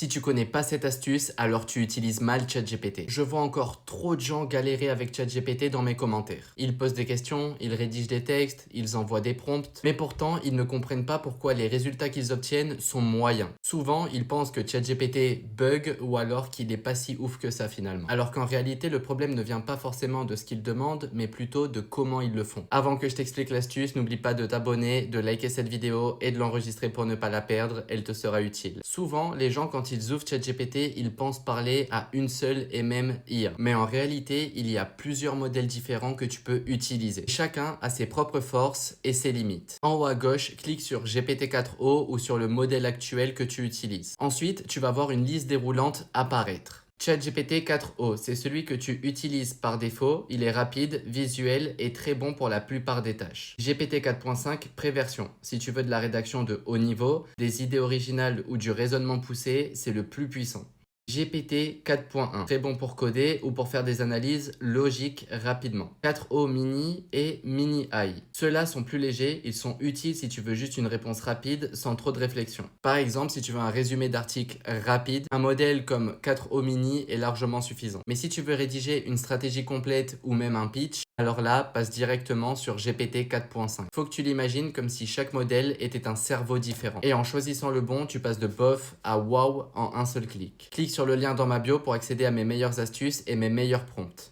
Si tu connais pas cette astuce, alors tu utilises mal ChatGPT. Je vois encore trop de gens galérer avec ChatGPT dans mes commentaires. Ils posent des questions, ils rédigent des textes, ils envoient des prompts, mais pourtant ils ne comprennent pas pourquoi les résultats qu'ils obtiennent sont moyens. Souvent, ils pensent que ChatGPT bug ou alors qu'il est pas si ouf que ça finalement. Alors qu'en réalité, le problème ne vient pas forcément de ce qu'ils demandent, mais plutôt de comment ils le font. Avant que je t'explique l'astuce, n'oublie pas de t'abonner, de liker cette vidéo et de l'enregistrer pour ne pas la perdre, elle te sera utile. Souvent, les gens quand ils ouvrent ChatGPT, ils pensent parler à une seule et même IA. Mais en réalité, il y a plusieurs modèles différents que tu peux utiliser. Chacun a ses propres forces et ses limites. En haut à gauche, clique sur GPT-4o ou sur le modèle actuel que tu utilises. Ensuite, tu vas voir une liste déroulante apparaître. ChatGPT 4o, c'est celui que tu utilises par défaut, il est rapide, visuel et très bon pour la plupart des tâches. GPT 4.5 préversion, si tu veux de la rédaction de haut niveau, des idées originales ou du raisonnement poussé, c'est le plus puissant. GPT 4.1, très bon pour coder ou pour faire des analyses logiques rapidement. 4o mini et mini AI. Ceux-là sont plus légers, ils sont utiles si tu veux juste une réponse rapide sans trop de réflexion. Par exemple, si tu veux un résumé d'article rapide, un modèle comme 4o mini est largement suffisant. Mais si tu veux rédiger une stratégie complète ou même un pitch, alors là, passe directement sur GPT 4.5. Faut que tu l'imagines comme si chaque modèle était un cerveau différent. Et en choisissant le bon, tu passes de bof à wow en un seul clic. Clique sur le lien dans ma bio pour accéder à mes meilleures astuces et mes meilleurs prompts.